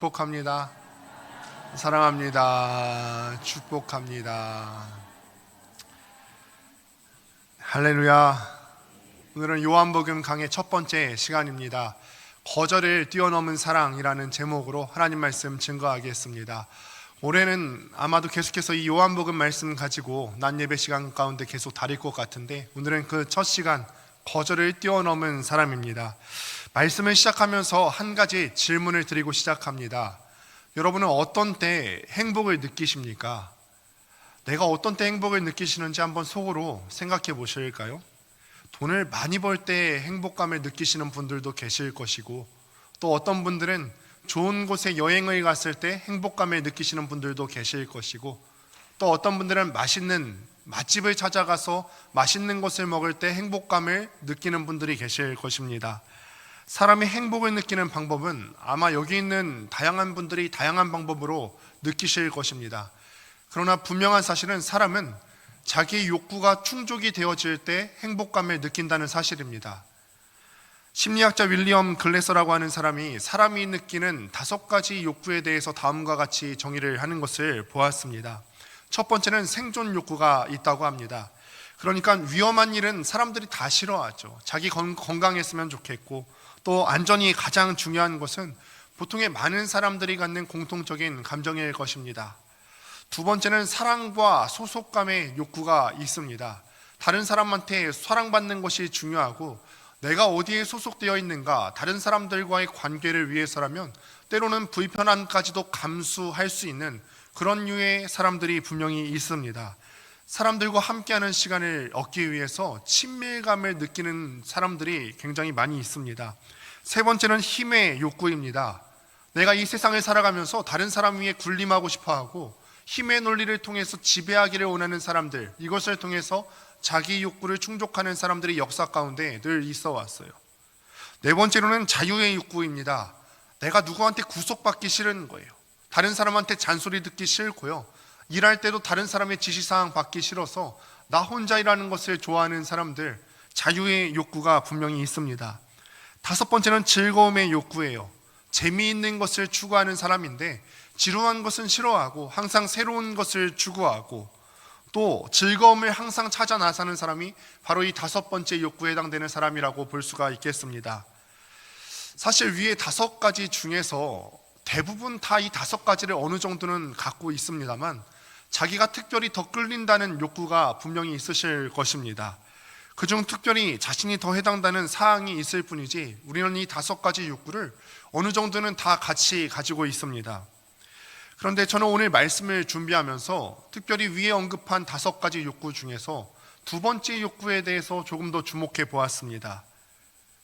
축복합니다. 사랑합니다. 축복합니다. 할렐루야. 오늘은 요한복음 강의 첫 번째 시간입니다. 거절을 뛰어넘은 사랑이라는 제목으로 하나님 말씀 증거하겠습니다. 올해는 아마도 계속해서 이 요한복음 말씀 가지고 낮 예배 시간 가운데 계속 다릴 것 같은데, 오늘은 그 첫 시간, 거절을 뛰어넘은 사람입니다. 말씀을 시작하면서 한 가지 질문을 드리고 시작합니다. 여러분은 어떤 때 행복을 느끼십니까? 내가 어떤 때 행복을 느끼시는지 한번 속으로 생각해 보실까요? 돈을 많이 벌 때 행복감을 느끼시는 분들도 계실 것이고, 또 어떤 분들은 좋은 곳에 여행을 갔을 때 행복감을 느끼시는 분들도 계실 것이고, 또 어떤 분들은 맛있는 맛집을 찾아가서 맛있는 것을 먹을 때 행복감을 느끼는 분들이 계실 것입니다. 사람이 행복을 느끼는 방법은 아마 여기 있는 다양한 분들이 다양한 방법으로 느끼실 것입니다. 그러나 분명한 사실은 사람은 자기 욕구가 충족이 되어질 때 행복감을 느낀다는 사실입니다. 심리학자 윌리엄 글래서라고 하는 사람이 사람이 느끼는 5가지 욕구에 대해서 다음과 같이 정의를 하는 것을 보았습니다. 첫 번째는 생존 욕구가 있다고 합니다. 그러니까 위험한 일은 사람들이 다 싫어하죠. 자기 건강했으면 좋겠고, 또 안전이 가장 중요한 것은 보통의 많은 사람들이 갖는 공통적인 감정일 것입니다. 두 번째는 사랑과 소속감의 욕구가 있습니다. 다른 사람한테 사랑받는 것이 중요하고, 내가 어디에 소속되어 있는가, 다른 사람들과의 관계를 위해서라면 때로는 불편함까지도 감수할 수 있는 그런 류의 사람들이 분명히 있습니다. 사람들과 함께하는 시간을 얻기 위해서 친밀감을 느끼는 사람들이 굉장히 많이 있습니다. 세 번째는 힘의 욕구입니다. 내가 이 세상을 살아가면서 다른 사람 위에 군림하고 싶어하고, 힘의 논리를 통해서 지배하기를 원하는 사람들, 이것을 통해서 자기 욕구를 충족하는 사람들이 역사 가운데 늘 있어 왔어요. 네 번째로는 자유의 욕구입니다. 내가 누구한테 구속받기 싫은 거예요. 다른 사람한테 잔소리 듣기 싫고요, 일할 때도 다른 사람의 지시사항 받기 싫어서 나 혼자 일하는 것을 좋아하는 사람들, 자유의 욕구가 분명히 있습니다. 다섯 번째는 즐거움의 욕구예요. 재미있는 것을 추구하는 사람인데 지루한 것은 싫어하고 항상 새로운 것을 추구하고, 또 즐거움을 항상 찾아 나서는 사람이 바로 이 5번째 욕구에 해당되는 사람이라고 볼 수가 있겠습니다. 사실 위에 5가지 중에서 대부분 다 이 5가지를 어느 정도는 갖고 있습니다만, 자기가 특별히 더 끌린다는 욕구가 분명히 있으실 것입니다. 그중 특별히 자신이 더 해당되는 사항이 있을 뿐이지, 우리는 이 5가지 욕구를 어느 정도는 다 같이 가지고 있습니다. 그런데 저는 오늘 말씀을 준비하면서 특별히 위에 언급한 5가지 욕구 중에서 두 번째 욕구에 대해서 조금 더 주목해 보았습니다.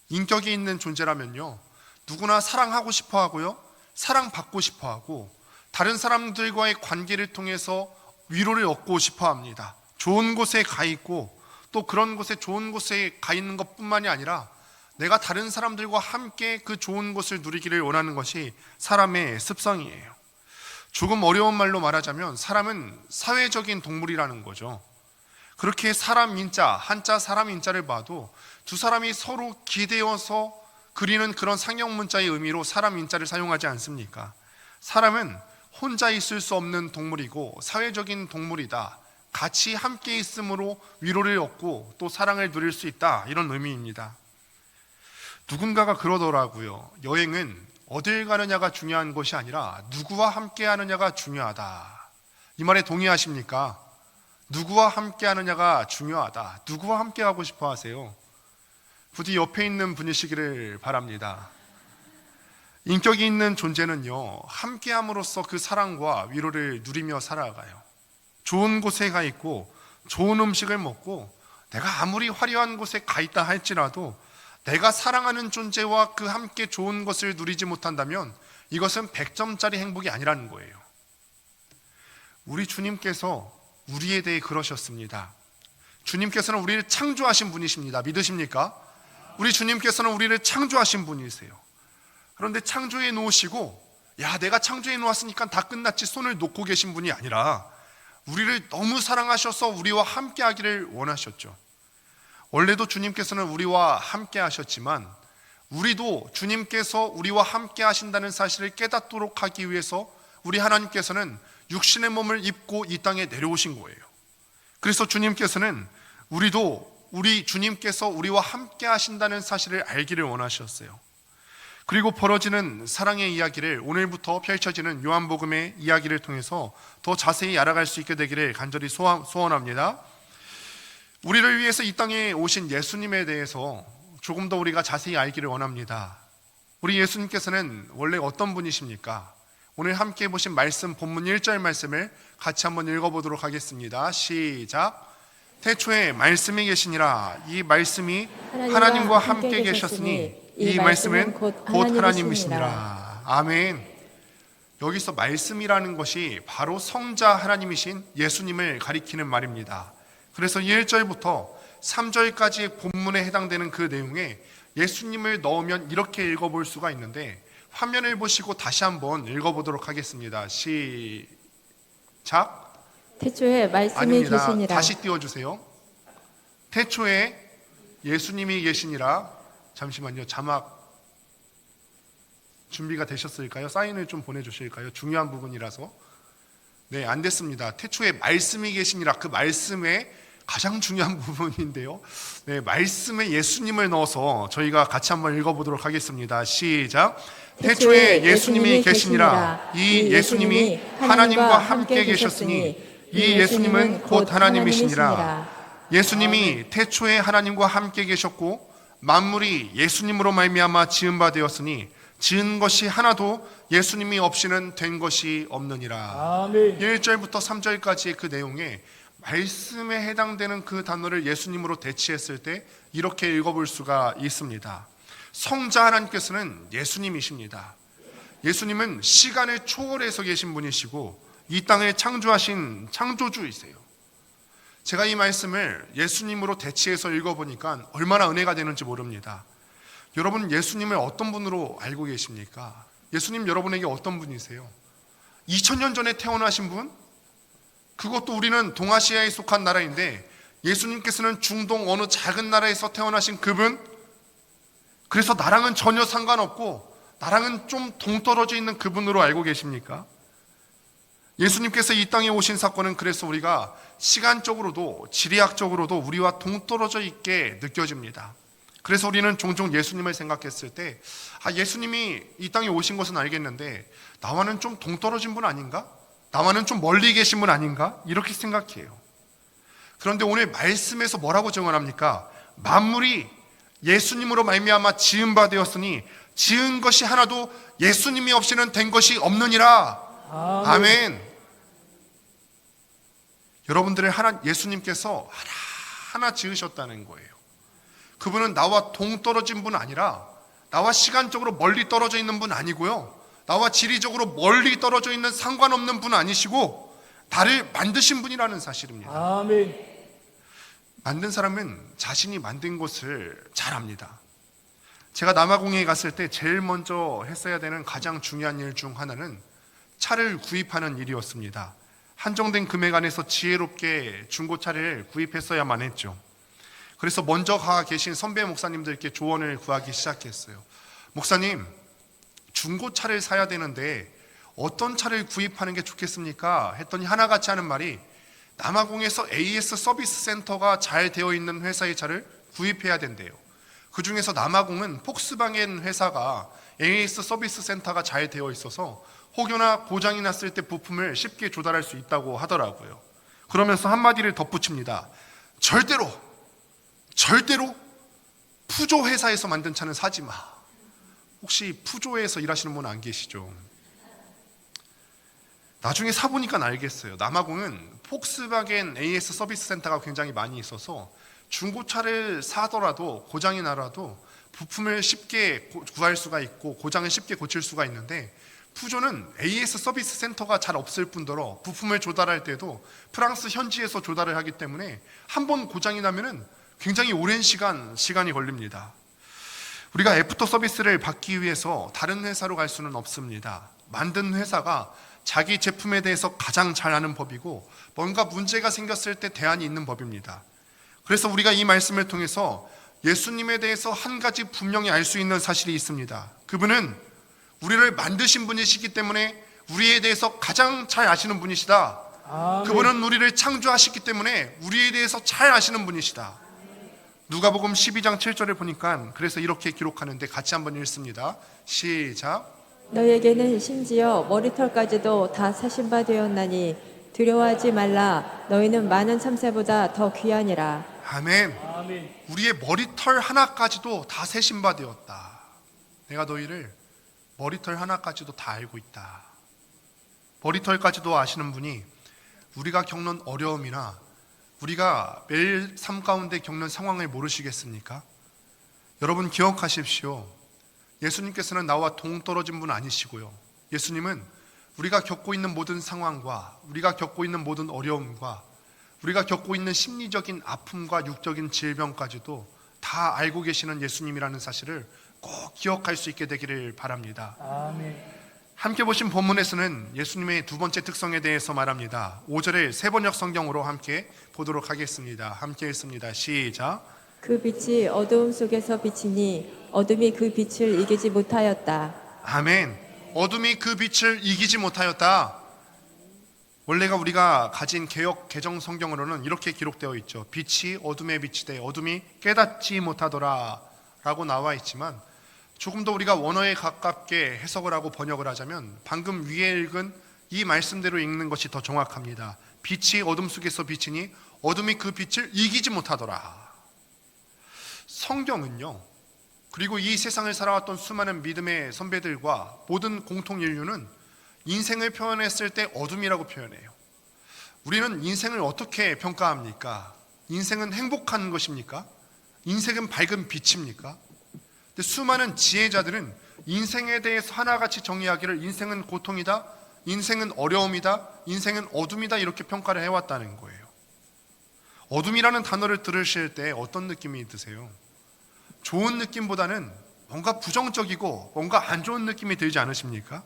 인격이 있는 존재라면요, 누구나 사랑하고 싶어 하고요, 사랑받고 싶어 하고, 다른 사람들과의 관계를 통해서 위로를 얻고 싶어 합니다. 좋은 곳에 가 있고, 또 그런 곳에 좋은 곳에 가 있는 것뿐만이 아니라 내가 다른 사람들과 함께 그 좋은 것을 누리기를 원하는 것이 사람의 습성이에요. 조금 어려운 말로 말하자면 사람은 사회적인 동물이라는 거죠. 그렇게 사람 인자, 한자 사람 인자를 봐도 두 사람이 서로 기대어서 그리는 그런 상형 문자의 의미로 사람 인자를 사용하지 않습니까? 사람은 혼자 있을 수 없는 동물이고 사회적인 동물이다. 같이 함께 있음으로 위로를 얻고 또 사랑을 누릴 수 있다, 이런 의미입니다. 누군가가 그러더라고요. 여행은 어딜 가느냐가 중요한 것이 아니라 누구와 함께 하느냐가 중요하다. 이 말에 동의하십니까? 누구와 함께 하느냐가 중요하다. 누구와 함께 하고 싶어 하세요? 부디 옆에 있는 분이시기를 바랍니다. 인격이 있는 존재는요, 함께함으로써 그 사랑과 위로를 누리며 살아가요. 좋은 곳에 가 있고 좋은 음식을 먹고, 내가 아무리 화려한 곳에 가 있다 할지라도 내가 사랑하는 존재와 그 함께 좋은 것을 누리지 못한다면 이것은 100점짜리 행복이 아니라는 거예요. 우리 주님께서 우리에 대해 그러셨습니다. 주님께서는 우리를 창조하신 분이십니다. 믿으십니까? 우리 주님께서는 우리를 창조하신 분이세요. 그런데 창조해 놓으시고, 야, 내가 창조해 놓았으니까 다 끝났지, 손을 놓고 계신 분이 아니라 우리를 너무 사랑하셔서 우리와 함께 하기를 원하셨죠. 원래도 주님께서는 우리와 함께 하셨지만 우리도 주님께서 우리와 함께 하신다는 사실을 깨닫도록 하기 위해서 우리 하나님께서는 육신의 몸을 입고 이 땅에 내려오신 거예요. 그래서 주님께서는 우리 주님께서 우리와 함께 하신다는 사실을 알기를 원하셨어요. 그리고 벌어지는 사랑의 이야기를 오늘부터 펼쳐지는 요한복음의 이야기를 통해서 더 자세히 알아갈 수 있게 되기를 간절히 소원합니다. 우리를 위해서 이 땅에 오신 예수님에 대해서 조금 더 우리가 자세히 알기를 원합니다. 우리 예수님께서는 원래 어떤 분이십니까? 오늘 함께 보신 말씀, 본문 1절 말씀을 같이 한번 읽어보도록 하겠습니다. 시작. 태초에 말씀이 계시니라. 이 말씀이 하나님과 함께 계셨으니 이 말씀은 곧 하나님이시니라. 아멘. 여기서 말씀이라는 것이 바로 성자 하나님이신 예수님을 가리키는 말입니다. 그래서 1절부터 3절까지 본문에 해당되는 그 내용에 예수님을 넣으면 이렇게 읽어볼 수가 있는데, 화면을 보시고 다시 한번 읽어보도록 하겠습니다. 시작. 태초에 말씀이 아닙니다. 계시니라. 다시 띄워주세요. 태초에 예수님이 계시니라. 잠시만요. 자막 준비가 되셨을까요? 사인을 좀 보내주실까요? 중요한 부분이라서. 네, 안 됐습니다. 태초에 말씀이 계시니라. 그 말씀의 가장 중요한 부분인데요. 네, 말씀에 예수님을 넣어서 저희가 같이 한번 읽어보도록 하겠습니다. 시작. 태초에 예수님이 계시니라. 이 예수님이 하나님과 함께 계셨으니 이 예수님은 곧 하나님이시니라. 예수님이 태초에 하나님과 함께 계셨고 만물이 예수님으로 말미암아 지은 바 되었으니 지은 것이 하나도 예수님이 없이는 된 것이 없느니라. 아멘. 1절부터 3절까지의 그 내용에 말씀에 해당되는 그 단어를 예수님으로 대치했을 때 이렇게 읽어볼 수가 있습니다. 성자 하나님께서는 예수님이십니다. 예수님은 시간을 초월해서 계신 분이시고 이 땅을 창조하신 창조주이세요. 제가 이 말씀을 예수님으로 대치해서 읽어보니까 얼마나 은혜가 되는지 모릅니다. 여러분, 예수님을 어떤 분으로 알고 계십니까? 예수님 여러분에게 어떤 분이세요? 2000년 전에 태어나신 분? 그것도 우리는 동아시아에 속한 나라인데 예수님께서는 중동 어느 작은 나라에서 태어나신 그분? 그래서 나랑은 전혀 상관없고 나랑은 좀 동떨어져 있는 그분으로 알고 계십니까? 예수님께서 이 땅에 오신 사건은 그래서 우리가 시간적으로도 지리학적으로도 우리와 동떨어져 있게 느껴집니다. 그래서 우리는 종종 예수님을 생각했을 때 예수님이 이 땅에 오신 것은 알겠는데 나와는 좀 동떨어진 분 아닌가? 나와는 좀 멀리 계신 분 아닌가? 이렇게 생각해요. 그런데 오늘 말씀에서 뭐라고 증언합니까? 만물이 예수님으로 말미암아 지은 바 되었으니 지은 것이 하나도 예수님이 없이는 된 것이 없느니라. 아멘. 여러분들을 예수님께서 하나 지으셨다는 거예요. 그분은 나와 동떨어진 분 아니라 나와 시간적으로 멀리 떨어져 있는 분 아니고요, 나와 지리적으로 멀리 떨어져 있는 상관없는 분 아니시고 나를 만드신 분이라는 사실입니다. 아멘. 만든 사람은 자신이 만든 것을 잘 압니다. 제가 남아공에 갔을 때 제일 먼저 했어야 되는 가장 중요한 일 중 하나는 차를 구입하는 일이었습니다. 한정된 금액 안에서 지혜롭게 중고차를 구입했어야만 했죠. 그래서 먼저 가 계신 선배 목사님들께 조언을 구하기 시작했어요. 목사님, 중고차를 사야 되는데 어떤 차를 구입하는 게 좋겠습니까? 했더니 하나같이 하는 말이 남아공에서 AS 서비스 센터가 잘 되어 있는 회사의 차를 구입해야 된대요. 그 중에서 남아공은 폭스바겐 회사가 AS 서비스 센터가 잘 되어 있어서 혹여나 고장이 났을 때 부품을 쉽게 조달할 수 있다고 하더라고요. 그러면서 한마디를 덧붙입니다. 절대로 푸조 회사에서 만든 차는 사지 마. 혹시 푸조에서 일하시는 분 안 계시죠? 나중에 사보니까 알겠어요. 남아공은 폭스바겐 AS 서비스 센터가 굉장히 많이 있어서 중고차를 사더라도 고장이 나라도 부품을 쉽게 구할 수가 있고 고장을 쉽게 고칠 수가 있는데, 푸조는 AS 서비스 센터가 잘 없을 뿐더러 부품을 조달할 때도 프랑스 현지에서 조달을 하기 때문에 한 번 고장이 나면은 굉장히 오랜 시간이 걸립니다. 우리가 애프터 서비스를 받기 위해서 다른 회사로 갈 수는 없습니다. 만든 회사가 자기 제품에 대해서 가장 잘 아는 법이고 뭔가 문제가 생겼을 때 대안이 있는 법입니다. 그래서 우리가 이 말씀을 통해서 예수님에 대해서 한 가지 분명히 알 수 있는 사실이 있습니다. 그분은 우리를 만드신 분이시기 때문에 우리에 대해서 가장 잘 아시는 분이시다. 아멘. 그분은 우리를 창조하셨기 때문에 우리에 대해서 잘 아시는 분이시다. 누가복음 12장 7절을 보니까 그래서 이렇게 기록하는데 같이 한번 읽습니다. 시작. 너에게는 심지어 머리털까지도 다 세신 바 되었나니 두려워하지 말라. 너희는 많은 참새보다 더 귀하니라. 아멘. 아멘. 우리의 머리털 하나까지도 다 세신 바 되었다. 내가 너희를 머리털 하나까지도 다 알고 있다. 머리털까지도 아시는 분이 우리가 겪는 어려움이나 우리가 매일 삶 가운데 겪는 상황을 모르시겠습니까? 여러분 기억하십시오. 예수님께서는 나와 동떨어진 분 아니시고요. 예수님은 우리가 겪고 있는 모든 상황과 우리가 겪고 있는 모든 어려움과 우리가 겪고 있는 심리적인 아픔과 육적인 질병까지도 다 알고 계시는 예수님이라는 사실을 꼭 기억할 수 있게 되기를 바랍니다. 아멘. 함께 보신 본문에서는 예수님의 두 번째 특성에 대해서 말합니다. 5절을 세번역 성경으로 함께 보도록 하겠습니다. 함께 읽습니다. 시작. 그 빛이 어두움 속에서 비치니 어둠이 그 빛을 이기지 못하였다. 아멘. 어둠이 그 빛을 이기지 못하였다. 원래가 우리가 가진 개역 개정 성경으로는 이렇게 기록되어 있죠. 빛이 어둠에 비치되 어둠이 깨닫지 못하더라 라고 나와 있지만 조금 더 우리가 원어에 가깝게 해석을 하고 번역을 하자면 방금 위에 읽은 이 말씀대로 읽는 것이 더 정확합니다. 빛이 어둠 속에서 비치니 어둠이 그 빛을 이기지 못하더라. 성경은요, 그리고 이 세상을 살아왔던 수많은 믿음의 선배들과 모든 공통 인류는 인생을 표현했을 때 어둠이라고 표현해요. 우리는 인생을 어떻게 평가합니까? 인생은 행복한 것입니까? 인생은 밝은 빛입니까? 근데 수많은 지혜자들은 인생에 대해서 하나같이 정의하기를 인생은 고통이다, 인생은 어려움이다, 인생은 어둠이다 이렇게 평가를 해왔다는 거예요. 어둠이라는 단어를 들으실 때 어떤 느낌이 드세요? 좋은 느낌보다는 뭔가 부정적이고 뭔가 안 좋은 느낌이 들지 않으십니까?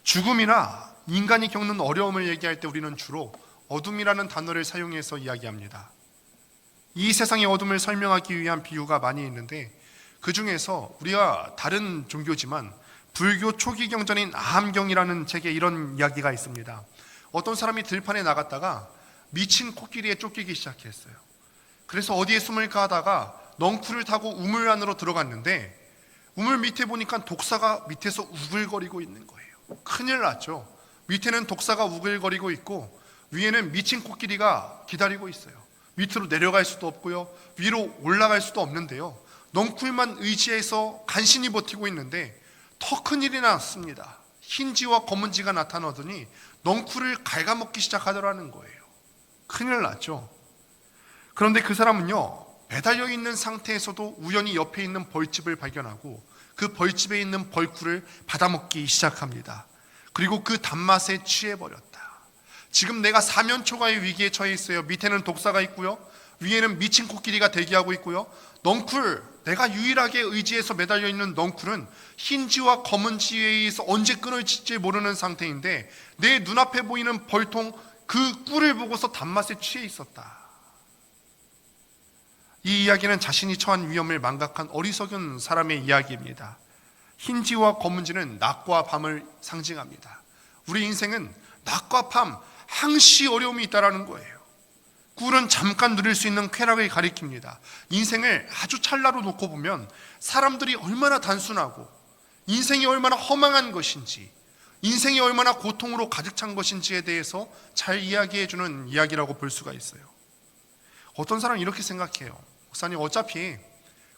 죽음이나 인간이 겪는 어려움을 얘기할 때 우리는 주로 어둠이라는 단어를 사용해서 이야기합니다. 이 세상의 어둠을 설명하기 위한 비유가 많이 있는데 그 중에서 우리가 다른 종교지만 불교 초기 경전인 아함경이라는 책에 이런 이야기가 있습니다. 어떤 사람이 들판에 나갔다가 미친 코끼리에 쫓기기 시작했어요. 그래서 어디에 숨을까 하다가 넝쿨을 타고 우물 안으로 들어갔는데 우물 밑에 보니까 독사가 밑에서 우글거리고 있는 거예요. 큰일 났죠. 밑에는 독사가 우글거리고 있고 위에는 미친 코끼리가 기다리고 있어요. 밑으로 내려갈 수도 없고요, 위로 올라갈 수도 없는데요, 넝쿨만 의지해서 간신히 버티고 있는데 더 큰일이 났습니다. 흰지와 검은지가 나타나더니 넝쿨을 갉아먹기 시작하더라는 거예요. 큰일 났죠. 그런데 그 사람은요, 매달려 있는 상태에서도 우연히 옆에 있는 벌집을 발견하고 그 벌집에 있는 벌꿀을 받아먹기 시작합니다. 그리고 그 단맛에 취해버렸다. 지금 내가 사면초가의 위기에 처해 있어요. 밑에는 독사가 있고요, 위에는 미친 코끼리가 대기하고 있고요, 넝쿨, 내가 유일하게 의지해서 매달려 있는 넝쿨은 흰지와 검은지에 의해서 언제 끊어질지 모르는 상태인데 내 눈앞에 보이는 벌통 그 꿀을 보고서 단맛에 취해 있었다. 이 이야기는 자신이 처한 위험을 망각한 어리석은 사람의 이야기입니다. 흰지와 검은지는 낮과 밤을 상징합니다. 우리 인생은 낮과 밤 항시 어려움이 있다는 거예요. 꿀은 잠깐 누릴 수 있는 쾌락을 가리킵니다. 인생을 아주 찰나로 놓고 보면 사람들이 얼마나 단순하고 인생이 얼마나 허망한 것인지, 인생이 얼마나 고통으로 가득 찬 것인지에 대해서 잘 이야기해주는 이야기라고 볼 수가 있어요. 어떤 사람은 이렇게 생각해요. 목사님, 어차피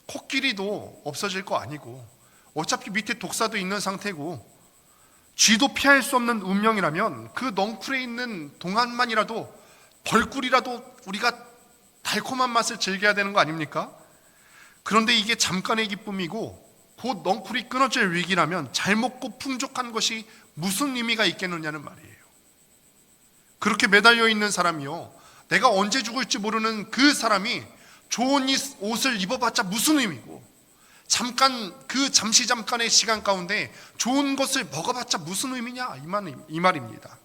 코끼리도 없어질 거 아니고 어차피 밑에 독사도 있는 상태고 쥐도 피할 수 없는 운명이라면 그 넝쿨에 있는 동안만이라도 벌꿀이라도 우리가 달콤한 맛을 즐겨야 되는 거 아닙니까? 그런데 이게 잠깐의 기쁨이고 곧 넝쿨이 끊어질 위기라면 잘 먹고 풍족한 것이 무슨 의미가 있겠느냐는 말이에요. 그렇게 매달려 있는 사람이요, 내가 언제 죽을지 모르는 그 사람이 좋은 옷을 입어봤자 무슨 의미고, 잠깐 그 잠깐의 시간 가운데 좋은 것을 먹어봤자 무슨 의미냐, 이 말입니다.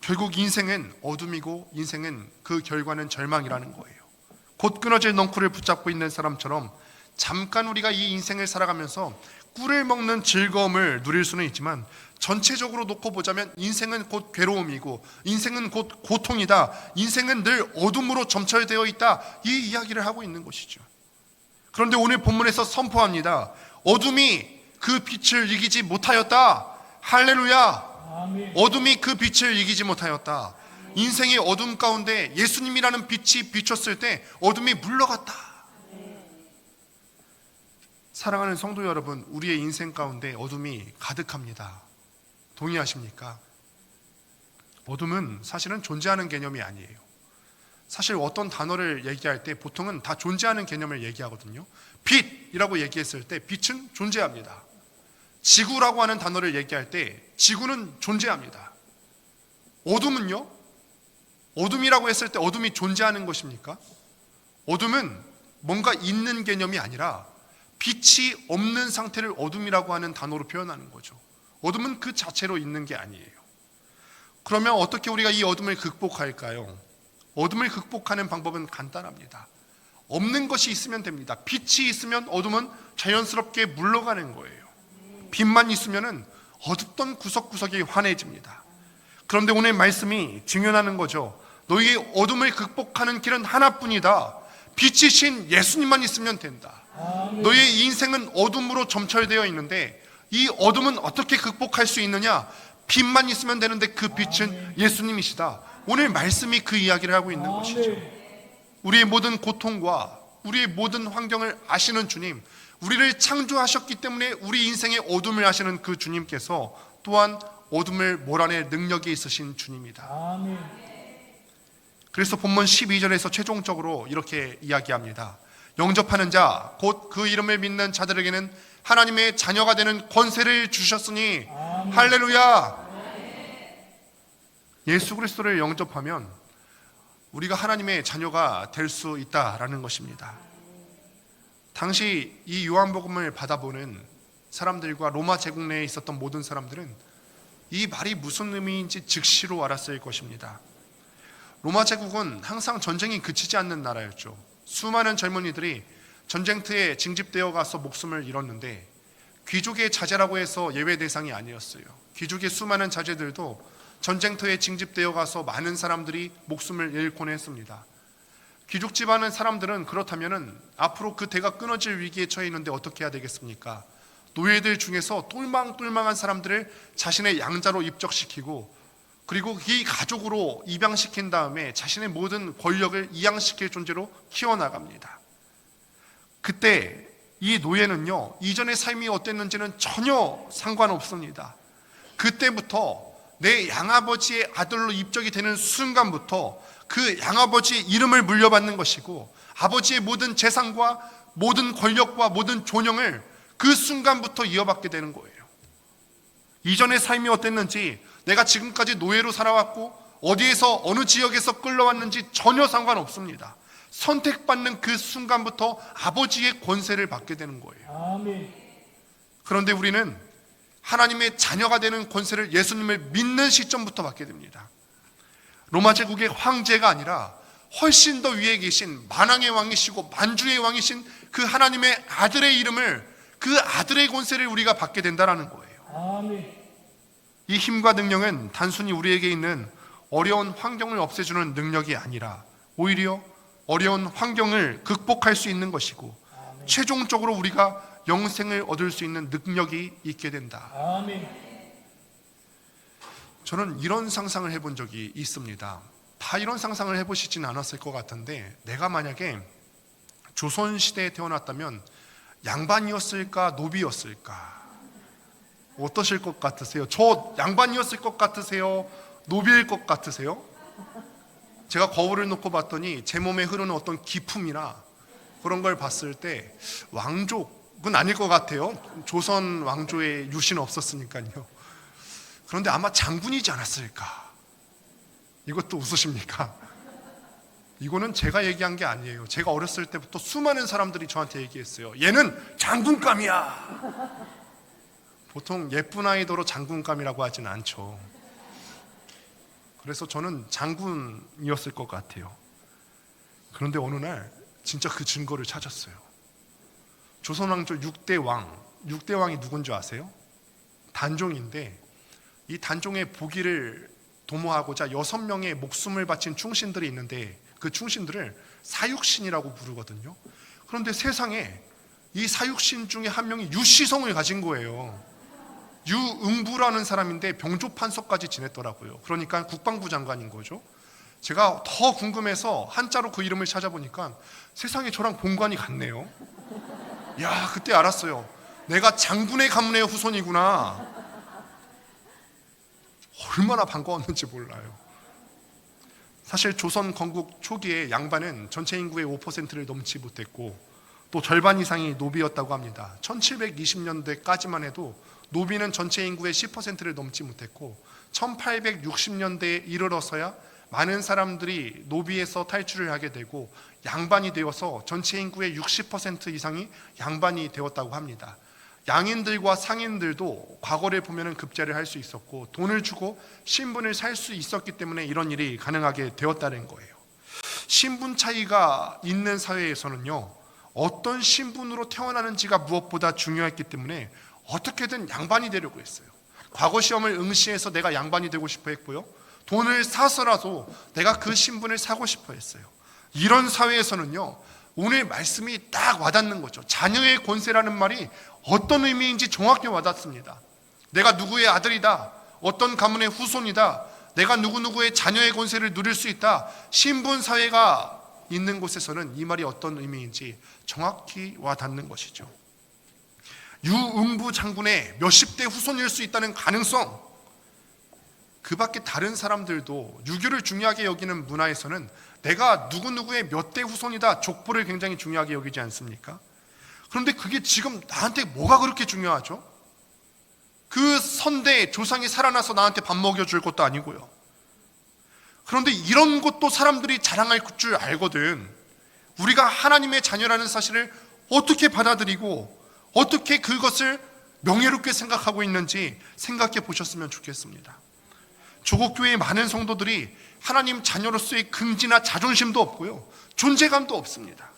결국 인생은 어둠이고 인생은 그 결과는 절망이라는 거예요. 곧 끊어질 넝쿨을 붙잡고 있는 사람처럼 잠깐 우리가 이 인생을 살아가면서 꿀을 먹는 즐거움을 누릴 수는 있지만 전체적으로 놓고 보자면 인생은 곧 괴로움이고 인생은 곧 고통이다, 인생은 늘 어둠으로 점철되어 있다, 이 이야기를 하고 있는 것이죠. 그런데 오늘 본문에서 선포합니다. 어둠이 그 빛을 이기지 못하였다. 할렐루야. 어둠이 그 빛을 이기지 못하였다. 인생의 어둠 가운데 예수님이라는 빛이 비쳤을 때 어둠이 물러갔다. 사랑하는 성도 여러분, 우리의 인생 가운데 어둠이 가득합니다. 동의하십니까? 어둠은 사실은 존재하는 개념이 아니에요. 사실 어떤 단어를 얘기할 때 보통은 다 존재하는 개념을 얘기하거든요. 빛이라고 얘기했을 때 빛은 존재합니다. 지구라고 하는 단어를 얘기할 때 지구는 존재합니다. 어둠은요? 어둠이라고 했을 때 어둠이 존재하는 것입니까? 어둠은 뭔가 있는 개념이 아니라 빛이 없는 상태를 어둠이라고 하는 단어로 표현하는 거죠. 어둠은 그 자체로 있는 게 아니에요. 그러면 어떻게 우리가 이 어둠을 극복할까요? 어둠을 극복하는 방법은 간단합니다. 없는 것이 있으면 됩니다. 빛이 있으면 어둠은 자연스럽게 물러가는 거예요. 빛만 있으면 어둡던 구석구석이 환해집니다. 그런데 오늘 말씀이 증언하는 거죠. 너희의 어둠을 극복하는 길은 하나뿐이다. 빛이신 예수님만 있으면 된다. 너희의 인생은 어둠으로 점철되어 있는데 이 어둠은 어떻게 극복할 수 있느냐? 빛만 있으면 되는데 그 빛은 예수님이시다. 오늘 말씀이 그 이야기를 하고 있는 것이죠. 우리의 모든 고통과 우리의 모든 환경을 아시는 주님, 우리를 창조하셨기 때문에 우리 인생의 어둠을 아시는 그 주님께서 또한 어둠을 몰아낼 능력이 있으신 주님이다. 그래서 본문 12절에서 최종적으로 이렇게 이야기합니다. 영접하는 자, 곧 그 이름을 믿는 자들에게는 하나님의 자녀가 되는 권세를 주셨으니 할렐루야. 예수 그리스도를 영접하면 우리가 하나님의 자녀가 될 수 있다라는 것입니다. 당시 이 요한복음을 받아보는 사람들과 로마 제국 내에 있었던 모든 사람들은 이 말이 무슨 의미인지 즉시로 알았을 것입니다. 로마 제국은 항상 전쟁이 그치지 않는 나라였죠. 수많은 젊은이들이 전쟁터에 징집되어 가서 목숨을 잃었는데 귀족의 자제라고 해서 예외 대상이 아니었어요. 귀족의 수많은 자제들도 전쟁터에 징집되어 가서 많은 사람들이 목숨을 잃곤 했습니다. 귀족 집안의 사람들은 그렇다면 앞으로 그 대가 끊어질 위기에 처해 있는데 어떻게 해야 되겠습니까? 노예들 중에서 똘망똘망한 사람들을 자신의 양자로 입적시키고 그리고 이 가족으로 입양시킨 다음에 자신의 모든 권력을 이양시킬 존재로 키워나갑니다. 그때 이 노예는요, 이전의 삶이 어땠는지는 전혀 상관없습니다. 그때부터 내 양아버지의 아들로 입적이 되는 순간부터 그 양아버지의 이름을 물려받는 것이고 아버지의 모든 재산과 모든 권력과 모든 존영을 그 순간부터 이어받게 되는 거예요. 이전의 삶이 어땠는지, 내가 지금까지 노예로 살아왔고 어디에서 어느 지역에서 끌려왔는지 전혀 상관없습니다. 선택받는 그 순간부터 아버지의 권세를 받게 되는 거예요. 그런데 우리는 하나님의 자녀가 되는 권세를 예수님을 믿는 시점부터 받게 됩니다. 로마 제국의 황제가 아니라 훨씬 더 위에 계신 만왕의 왕이시고 만주의 왕이신 그 하나님의 아들의 이름을, 그 아들의 권세를 우리가 받게 된다는 거예요. 이 힘과 능력은 단순히 우리에게 있는 어려운 환경을 없애주는 능력이 아니라 오히려 어려운 환경을 극복할 수 있는 것이고 최종적으로 우리가 영생을 얻을 수 있는 능력이 있게 된다. 저는 이런 상상을 해본 적이 있습니다. 다 이런 상상을 해보시진 않았을 것 같은데, 내가 만약에 조선시대에 태어났다면 양반이었을까 노비였을까? 어떠실 것 같으세요? 저 양반이었을 것 같으세요? 노비일 것 같으세요? 제가 거울을 놓고 봤더니 제 몸에 흐르는 어떤 기품이나 그런 걸 봤을 때 왕족은 아닐 것 같아요. 조선 왕조에 유신 없었으니까요. 그런데 아마 장군이지 않았을까? 이것도 웃으십니까? 이거는 제가 얘기한 게 아니에요. 제가 어렸을 때부터 수많은 사람들이 저한테 얘기했어요. 얘는 장군감이야. 보통 예쁜 아이더러 장군감이라고 하진 않죠. 그래서 저는 장군이었을 것 같아요. 그런데 어느 날 진짜 그 증거를 찾았어요. 조선왕조 6대 왕이 누군지 아세요? 단종인데 이 단종의 보기를 도모하고자 6명의 목숨을 바친 충신들이 있는데 그 충신들을 사육신이라고 부르거든요. 그런데 세상에 이 사육신 중에 한 명이 유시성을 가진 거예요. 유응부라는 사람인데 병조판서까지 지냈더라고요. 그러니까 국방부 장관인 거죠. 제가 더 궁금해서 한자로 그 이름을 찾아보니까 세상에 저랑 본관이 같네요. 야, 그때 알았어요. 내가 장군의 가문의 후손이구나. 얼마나 반가웠는지 몰라요. 사실 조선 건국 초기에 양반은 전체 인구의 5%를 넘지 못했고 또 절반 이상이 노비였다고 합니다. 1720년대까지만 해도 노비는 전체 인구의 10%를 넘지 못했고 1860년대에 이르러서야 많은 사람들이 노비에서 탈출을 하게 되고 양반이 되어서 전체 인구의 60% 이상이 양반이 되었다고 합니다. 양인들과 상인들도 과거를 보면 급제를 할 수 있었고 돈을 주고 신분을 살 수 있었기 때문에 이런 일이 가능하게 되었다는 거예요. 신분 차이가 있는 사회에서는요, 어떤 신분으로 태어나는지가 무엇보다 중요했기 때문에 어떻게든 양반이 되려고 했어요. 과거 시험을 응시해서 내가 양반이 되고 싶어 했고요, 돈을 사서라도 내가 그 신분을 사고 싶어 했어요. 이런 사회에서는요, 오늘 말씀이 딱 와닿는 거죠. 자녀의 권세라는 말이 어떤 의미인지 정확히 와닿습니다. 내가 누구의 아들이다, 어떤 가문의 후손이다, 내가 누구누구의 자녀의 권세를 누릴 수 있다, 신분사회가 있는 곳에서는 이 말이 어떤 의미인지 정확히 와닿는 것이죠. 유응부 장군의 몇십 대 후손일 수 있다는 가능성, 그 밖에 다른 사람들도 유교를 중요하게 여기는 문화에서는 내가 누구누구의 몇 대 후손이다, 족보를 굉장히 중요하게 여기지 않습니까? 그런데 그게 지금 나한테 뭐가 그렇게 중요하죠? 그 선대 조상이 살아나서 나한테 밥 먹여줄 것도 아니고요. 그런데 이런 것도 사람들이 자랑할 줄 알거든. 우리가 하나님의 자녀라는 사실을 어떻게 받아들이고 어떻게 그것을 명예롭게 생각하고 있는지 생각해 보셨으면 좋겠습니다. 조국교회의 많은 성도들이 하나님 자녀로서의 긍지나 자존심도 없고요, 존재감도 없습니다.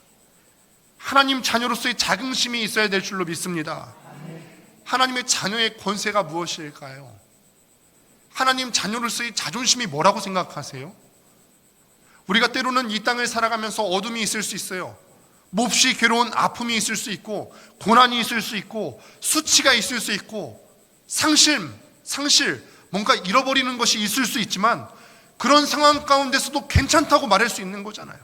하나님 자녀로서의 자긍심이 있어야 될 줄로 믿습니다. 하나님의 자녀의 권세가 무엇일까요? 하나님 자녀로서의 자존심이 뭐라고 생각하세요? 우리가 때로는 이 땅을 살아가면서 어둠이 있을 수 있어요. 몹시 괴로운 아픔이 있을 수 있고, 고난이 있을 수 있고, 수치가 있을 수 있고, 상실, 뭔가 잃어버리는 것이 있을 수 있지만 그런 상황 가운데서도 괜찮다고 말할 수 있는 거잖아요.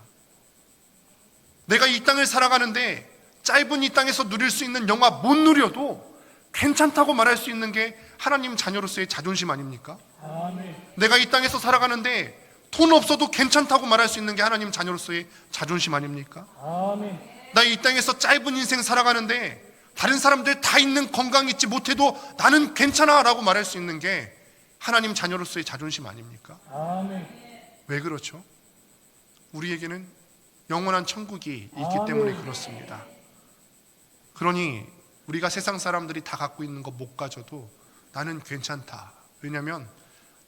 내가 이 땅을 살아가는데 짧은 이 땅에서 누릴 수 있는 영화 못 누려도 괜찮다고 말할 수 있는 게 하나님 자녀로서의 자존심 아닙니까? 아멘. 내가 이 땅에서 살아가는데 돈 없어도 괜찮다고 말할 수 있는 게 하나님 자녀로서의 자존심 아닙니까? 아멘. 나 이 땅에서 짧은 인생 살아가는데 다른 사람들 다 있는 건강 있지 못해도 나는 괜찮아 라고 말할 수 있는 게 하나님 자녀로서의 자존심 아닙니까? 아멘. 왜 그렇죠? 우리에게는 영원한 천국이 있기 때문에 그렇습니다. 그러니 우리가 세상 사람들이 다 갖고 있는 거 못 가져도 나는 괜찮다. 왜냐하면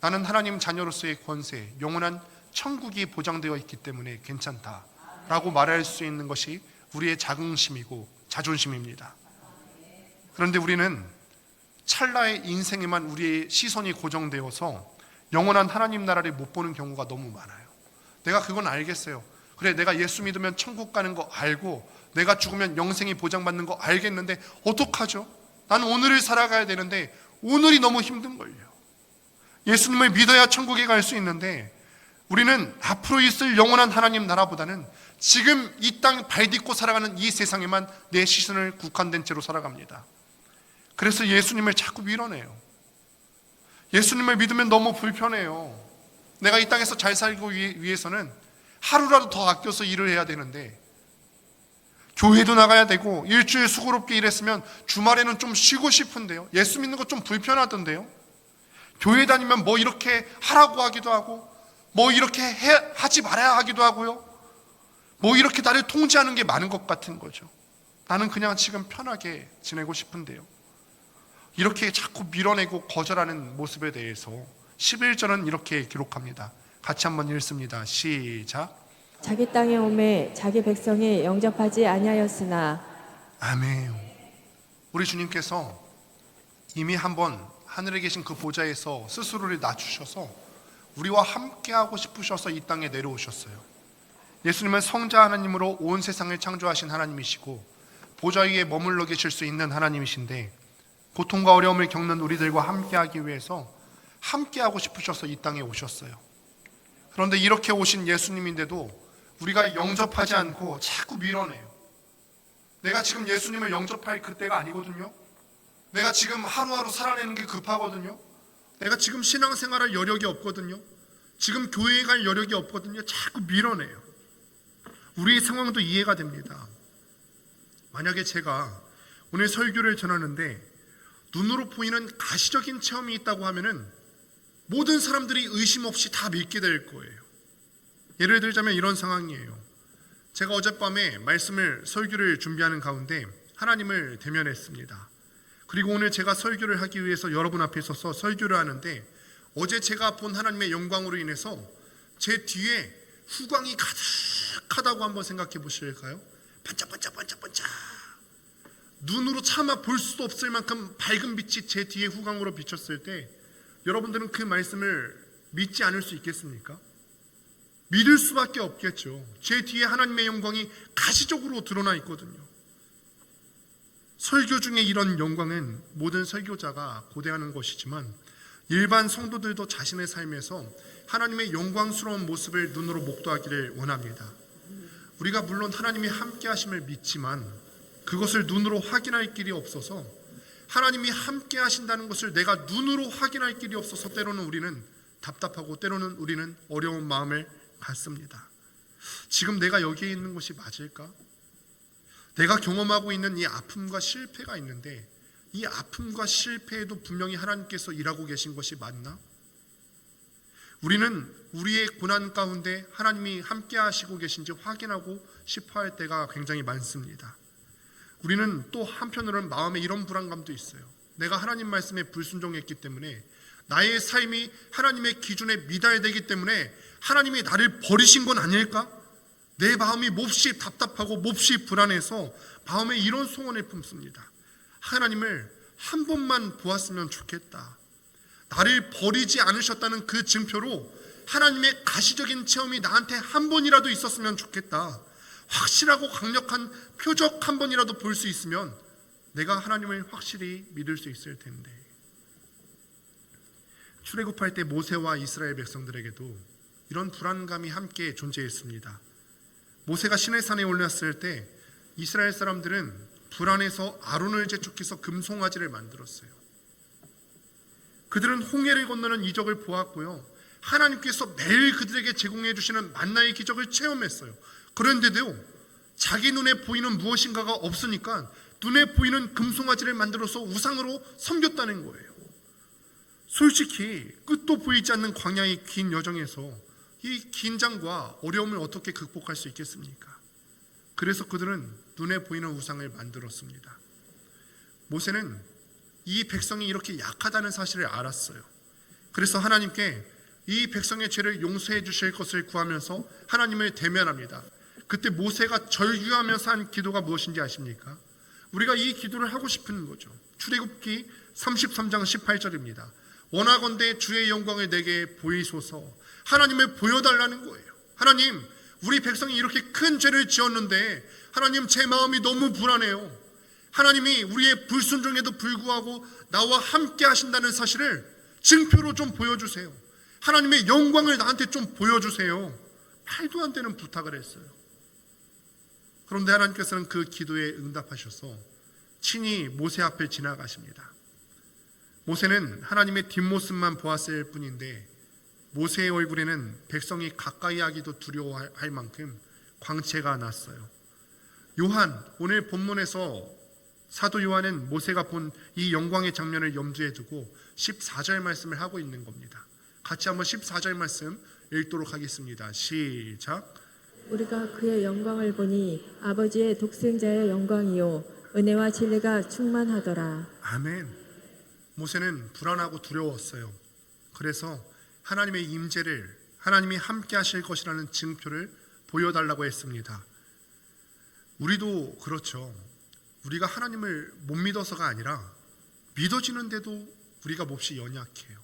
나는 하나님 자녀로서의 권세, 영원한 천국이 보장되어 있기 때문에 괜찮다 라고 말할 수 있는 것이 우리의 자긍심이고 자존심입니다. 그런데 우리는 찰나의 인생에만 우리의 시선이 고정되어서 영원한 하나님 나라를 못 보는 경우가 너무 많아요. 내가 그건 알겠어요. 그래, 내가 예수 믿으면 천국 가는 거 알고 내가 죽으면 영생이 보장받는 거 알겠는데 어떡하죠? 나는 오늘을 살아가야 되는데 오늘이 너무 힘든걸요. 예수님을 믿어야 천국에 갈 수 있는데 우리는 앞으로 있을 영원한 하나님 나라보다는 지금 이 땅 발딛고 살아가는 이 세상에만 내 시선을 국한된 채로 살아갑니다. 그래서 예수님을 자꾸 밀어내요. 예수님을 믿으면 너무 불편해요. 내가 이 땅에서 잘 살고 위해서는 하루라도 더 아껴서 일을 해야 되는데, 교회도 나가야 되고 일주일 수고롭게 일했으면 주말에는 좀 쉬고 싶은데요, 예수 믿는 거 좀 불편하던데요. 교회 다니면 뭐 이렇게 하라고 하기도 하고 뭐 이렇게 하지 말아야 하기도 하고요, 뭐 이렇게 나를 통제하는 게 많은 것 같은 거죠. 나는 그냥 지금 편하게 지내고 싶은데요. 이렇게 자꾸 밀어내고 거절하는 모습에 대해서 11절은 이렇게 기록합니다. 같이 한번 읽습니다. 시작. 자기 땅에 오매 자기 백성이 영접하지 아니하였으나 아멘. 우리 주님께서 이미 한번 하늘에 계신 그 보좌에서 스스로를 낮추셔서 우리와 함께하고 싶으셔서 이 땅에 내려오셨어요. 예수님은 성자 하나님으로 온 세상을 창조하신 하나님이시고 보좌 위에 머물러 계실 수 있는 하나님이신데 고통과 어려움을 겪는 우리들과 함께하기 위해서 함께하고 싶으셔서 이 땅에 오셨어요. 그런데 이렇게 오신 예수님인데도 우리가 영접하지 않고 자꾸 밀어내요. 내가 지금 예수님을 영접할 그때가 아니거든요. 내가 지금 하루하루 살아내는 게 급하거든요. 내가 지금 신앙생활할 여력이 없거든요. 지금 교회에 갈 여력이 없거든요. 자꾸 밀어내요. 우리의 상황도 이해가 됩니다. 만약에 제가 오늘 설교를 전하는데 눈으로 보이는 가시적인 체험이 있다고 하면은 모든 사람들이 의심 없이 다 믿게 될 거예요. 예를 들자면 이런 상황이에요. 제가 어젯밤에 설교를 준비하는 가운데 하나님을 대면했습니다. 그리고 오늘 제가 설교를 하기 위해서 여러분 앞에 서서 설교를 하는데 어제 제가 본 하나님의 영광으로 인해서 제 뒤에 후광이 가득하다고 한번 생각해 보실까요? 반짝반짝반짝반짝 눈으로 차마 볼 수도 없을 만큼 밝은 빛이 제 뒤에 후광으로 비쳤을 때 여러분들은 그 말씀을 믿지 않을 수 있겠습니까? 믿을 수밖에 없겠죠. 제 뒤에 하나님의 영광이 가시적으로 드러나 있거든요. 설교 중에 이런 영광은 모든 설교자가 고대하는 것이지만 일반 성도들도 자신의 삶에서 하나님의 영광스러운 모습을 눈으로 목도하기를 원합니다. 우리가 물론 하나님이 함께 하심을 믿지만 그것을 눈으로 확인할 길이 없어서 하나님이 함께 하신다는 것을 내가 눈으로 확인할 길이 없어서 때로는 우리는 답답하고 때로는 우리는 어려운 마음을 갖습니다. 지금 내가 여기에 있는 것이 맞을까? 내가 경험하고 있는 이 아픔과 실패가 있는데 이 아픔과 실패에도 분명히 하나님께서 일하고 계신 것이 맞나? 우리는 우리의 고난 가운데 하나님이 함께 하시고 계신지 확인하고 싶어 할 때가 굉장히 많습니다. 우리는 또 한편으로는 마음에 이런 불안감도 있어요. 내가 하나님 말씀에 불순종했기 때문에 나의 삶이 하나님의 기준에 미달되기 때문에 하나님이 나를 버리신 건 아닐까? 내 마음이 몹시 답답하고 몹시 불안해서 마음에 이런 소원을 품습니다. 하나님을 한 번만 보았으면 좋겠다. 나를 버리지 않으셨다는 그 증표로 하나님의 가시적인 체험이 나한테 한 번이라도 있었으면 좋겠다. 확실하고 강력한 표적 한 번이라도 볼 수 있으면 내가 하나님을 확실히 믿을 수 있을 텐데. 출애굽할 때 모세와 이스라엘 백성들에게도 이런 불안감이 함께 존재했습니다. 모세가 시내산에 올랐을 때 이스라엘 사람들은 불안해서 아론을 재촉해서 금송아지를 만들었어요. 그들은 홍해를 건너는 이적을 보았고요. 하나님께서 매일 그들에게 제공해 주시는 만나의 기적을 체험했어요. 그런데도 자기 눈에 보이는 무엇인가가 없으니까 눈에 보이는 금송아지를 만들어서 우상으로 섬겼다는 거예요. 솔직히 끝도 보이지 않는 광야의 긴 여정에서 이 긴장과 어려움을 어떻게 극복할 수 있겠습니까? 그래서 그들은 눈에 보이는 우상을 만들었습니다. 모세는 이 백성이 이렇게 약하다는 사실을 알았어요. 그래서 하나님께 이 백성의 죄를 용서해 주실 것을 구하면서 하나님을 대면합니다. 그때 모세가 절규하면서 한 기도가 무엇인지 아십니까? 우리가 이 기도를 하고 싶은 거죠. 출애굽기 33장 18절입니다. 원하건대 주의 영광을 내게 보이소서. 하나님을 보여달라는 거예요. 하나님, 우리 백성이 이렇게 큰 죄를 지었는데 하나님, 제 마음이 너무 불안해요. 하나님이 우리의 불순종에도 불구하고 나와 함께 하신다는 사실을 증표로 좀 보여주세요. 하나님의 영광을 나한테 좀 보여주세요. 말도 안 되는 부탁을 했어요. 그런데 하나님께서는 그 기도에 응답하셔서 친히 모세 앞을 지나가십니다. 모세는 하나님의 뒷모습만 보았을 뿐인데 모세의 얼굴에는 백성이 가까이 하기도 두려워할 만큼 광채가 났어요. 오늘 본문에서 사도 요한은 모세가 본 이 영광의 장면을 염두에 두고 14절 말씀을 하고 있는 겁니다. 같이 한번 14절 말씀 읽도록 하겠습니다. 시작. 우리가 그의 영광을 보니 아버지의 독생자의 영광이요 은혜와 진리가 충만하더라. 아멘. 모세는 불안하고 두려웠어요. 그래서 하나님의 임재를, 하나님이 함께 하실 것이라는 증표를 보여달라고 했습니다. 우리도 그렇죠. 우리가 하나님을 못 믿어서가 아니라 믿어지는데도 우리가 몹시 연약해요.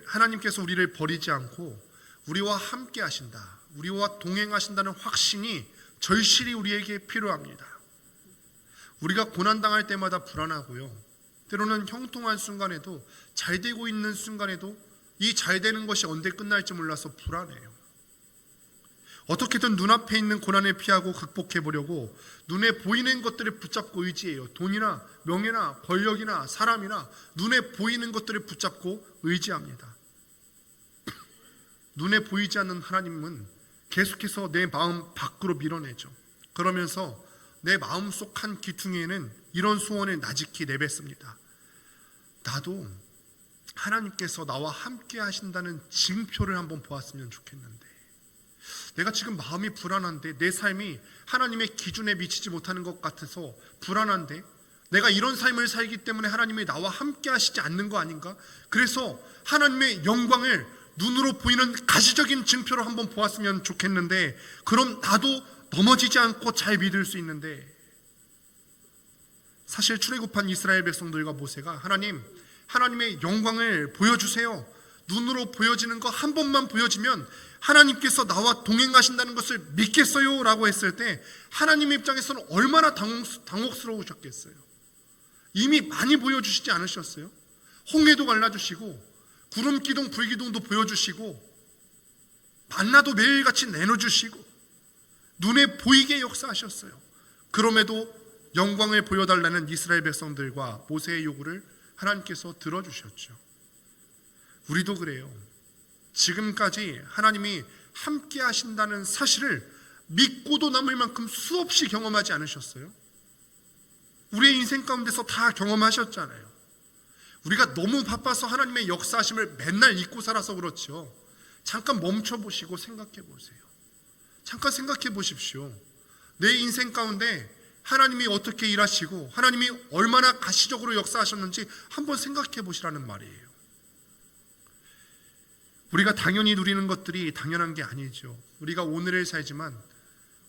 하나님께서 우리를 버리지 않고 우리와 함께 하신다, 우리와 동행하신다는 확신이 절실히 우리에게 필요합니다. 우리가 고난당할 때마다 불안하고요, 때로는 형통한 순간에도, 잘 되고 있는 순간에도 이 잘 되는 것이 언제 끝날지 몰라서 불안해요. 어떻게든 눈앞에 있는 고난을 피하고 극복해 보려고 눈에 보이는 것들을 붙잡고 의지해요. 돈이나 명예나 권력이나 사람이나 눈에 보이는 것들을 붙잡고 의지합니다. 눈에 보이지 않는 하나님은 계속해서 내 마음 밖으로 밀어내죠. 그러면서 내 마음속 한 귀퉁이에는 이런 소원을 나직히 내뱉습니다. 나도 하나님께서 나와 함께 하신다는 징표를 한번 보았으면 좋겠는데, 내가 지금 마음이 불안한데, 내 삶이 하나님의 기준에 미치지 못하는 것 같아서 불안한데, 내가 이런 삶을 살기 때문에 하나님이 나와 함께 하시지 않는 거 아닌가? 그래서 하나님의 영광을 눈으로 보이는 가시적인 징표로 한번 보았으면 좋겠는데, 그럼 나도 넘어지지 않고 잘 믿을 수 있는데, 사실 출애굽한 이스라엘 백성들과 모세가 하나님의 영광을 보여주세요, 눈으로 보여지는 거 한 번만 보여지면 하나님께서 나와 동행하신다는 것을 믿겠어요 라고 했을 때 하나님의 입장에서는 얼마나 당혹스러우셨겠어요. 이미 많이 보여주시지 않으셨어요? 홍해도 갈라주시고 구름 기둥 불기둥도 보여주시고 만나도 매일같이 내놓으시고 눈에 보이게 역사하셨어요. 그럼에도 영광을 보여달라는 이스라엘 백성들과 모세의 요구를 하나님께서 들어주셨죠. 우리도 그래요. 지금까지 하나님이 함께 하신다는 사실을 믿고도 남을 만큼 수없이 경험하지 않으셨어요? 우리의 인생 가운데서 다 경험하셨잖아요. 우리가 너무 바빠서 하나님의 역사하심을 맨날 잊고 살아서 그렇죠. 잠깐 멈춰보시고 생각해 보세요. 잠깐 생각해 보십시오. 내 인생 가운데 하나님이 어떻게 일하시고 하나님이 얼마나 가시적으로 역사하셨는지 한번 생각해 보시라는 말이에요. 우리가 당연히 누리는 것들이 당연한 게 아니죠. 우리가 오늘을 살지만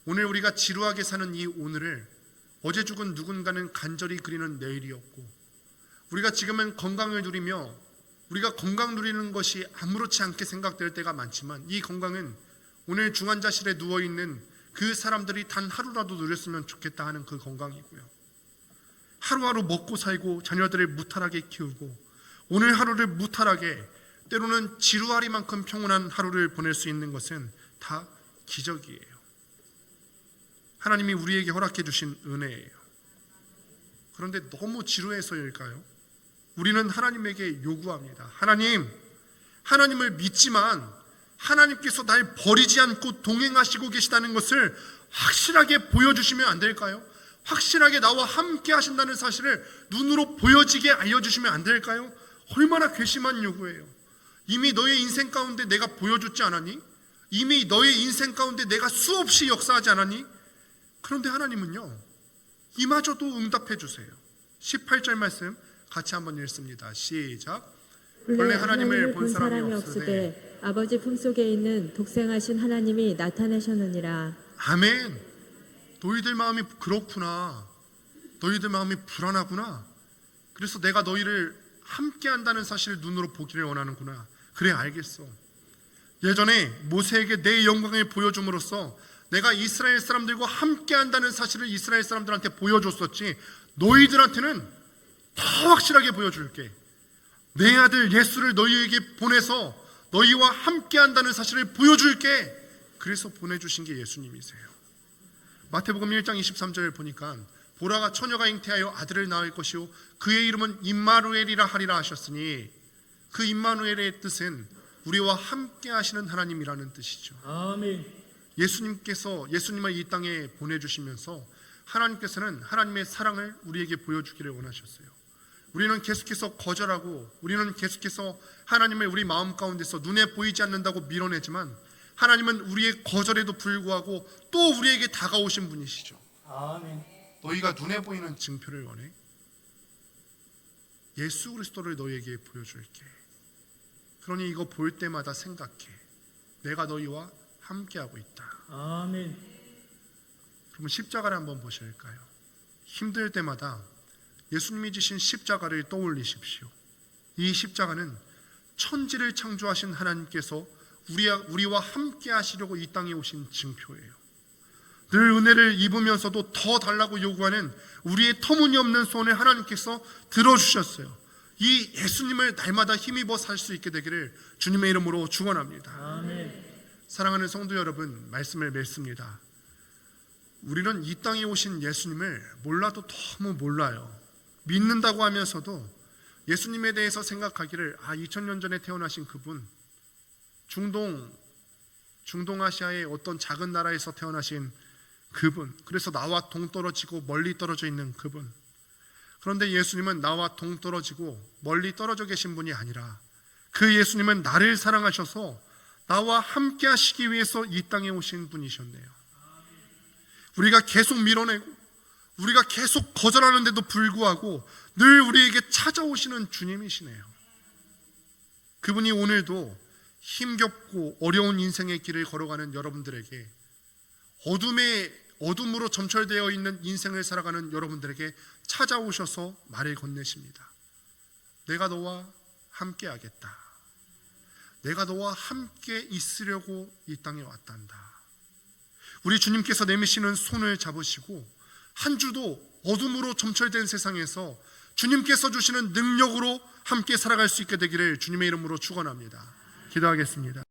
오늘 우리가 지루하게 사는 이 오늘을 어제 죽은 누군가는 간절히 그리는 내일이었고, 우리가 지금은 건강을 누리며 우리가 건강 누리는 것이 아무렇지 않게 생각될 때가 많지만, 이 건강은 오늘 중환자실에 누워있는 그 사람들이 단 하루라도 누렸으면 좋겠다 하는 그 건강이고요, 하루하루 먹고 살고 자녀들을 무탈하게 키우고 오늘 하루를 무탈하게, 때로는 지루하리만큼 평온한 하루를 보낼 수 있는 것은 다 기적이에요. 하나님이 우리에게 허락해 주신 은혜예요. 그런데 너무 지루해서일까요? 우리는 하나님에게 요구합니다. 하나님을 믿지만 하나님께서 날 버리지 않고 동행하시고 계시다는 것을 확실하게 보여주시면 안 될까요? 확실하게 나와 함께 하신다는 사실을 눈으로 보여지게 알려주시면 안 될까요? 얼마나 괘씸한 요구예요. 이미 너의 인생 가운데 내가 보여줬지 않았니? 이미 너의 인생 가운데 내가 수없이 역사하지 않았니? 그런데 하나님은요, 이마저도 응답해 주세요. 18절 말씀 같이 한번 읽습니다. 시작. 본래 하나님을 본 사람이 없으되 아버지 품속에 있는 독생하신 하나님이 나타내셨느니라. 아멘. 너희들 마음이 그렇구나. 너희들 마음이 불안하구나. 그래서 내가 너희를 함께 한다는 사실을 눈으로 보기를 원하는구나. 그래, 알겠어. 예전에 모세에게 내 영광을 보여줌으로써 내가 이스라엘 사람들과 함께 한다는 사실을 이스라엘 사람들한테 보여줬었지, 너희들한테는 더 확실하게 보여줄게. 내 아들 예수를 너희에게 보내서 너희와 함께 한다는 사실을 보여줄게. 그래서 보내주신 게 예수님이세요. 마태복음 1장 23절을 보니까 보라가 처녀가 잉태하여 아들을 낳을 것이요 그의 이름은 임마누엘이라 하리라 하셨으니, 그 임마누엘의 뜻은 우리와 함께 하시는 하나님이라는 뜻이죠. 아멘. 예수님을 이 땅에 보내주시면서 하나님께서는 하나님의 사랑을 우리에게 보여주기를 원하셨어요. 우리는 계속해서 거절하고 우리는 계속해서 하나님을 우리 마음 가운데서 눈에 보이지 않는다고 밀어내지만, 하나님은 우리의 거절에도 불구하고 또 우리에게 다가오신 분이시죠. 아멘. 너희가 눈에 보이는 증표를 원해? 예수 그리스도를 너희에게 보여줄게. 그러니 이거 볼 때마다 생각해. 내가 너희와 함께하고 있다. 아멘. 그러면 십자가를 한번 보실까요? 힘들 때마다 예수님이 지신 십자가를 떠올리십시오. 이 십자가는 천지를 창조하신 하나님께서 우리와 함께 하시려고 이 땅에 오신 징표예요. 늘 은혜를 입으면서도 더 달라고 요구하는 우리의 터무니없는 소원을 하나님께서 들어주셨어요. 이 예수님을 날마다 힘입어 살 수 있게 되기를 주님의 이름으로 축원합니다. 아멘. 사랑하는 성도 여러분, 말씀을 맺습니다. 우리는 이 땅에 오신 예수님을 몰라도 너무 몰라요. 믿는다고 하면서도 예수님에 대해서 생각하기를 2000년 전에 태어나신 그분, 중동아시아의 어떤 작은 나라에서 태어나신 그분, 그래서 나와 동떨어지고 멀리 떨어져 있는 그분. 그런데 예수님은 나와 동떨어지고 멀리 떨어져 계신 분이 아니라 그 예수님은 나를 사랑하셔서 나와 함께 하시기 위해서 이 땅에 오신 분이셨네요. 우리가 계속 밀어내고 우리가 계속 거절하는데도 불구하고 늘 우리에게 찾아오시는 주님이시네요. 그분이 오늘도 힘겹고 어려운 인생의 길을 걸어가는 여러분들에게, 어둠으로 점철되어 있는 인생을 살아가는 여러분들에게 찾아오셔서 말을 건네십니다. 내가 너와 함께 하겠다. 내가 너와 함께 있으려고 이 땅에 왔단다. 우리 주님께서 내미시는 손을 잡으시고 한 주도 어둠으로 점철된 세상에서 주님께서 주시는 능력으로 함께 살아갈 수 있게 되기를 주님의 이름으로 축원합니다. 기도하겠습니다.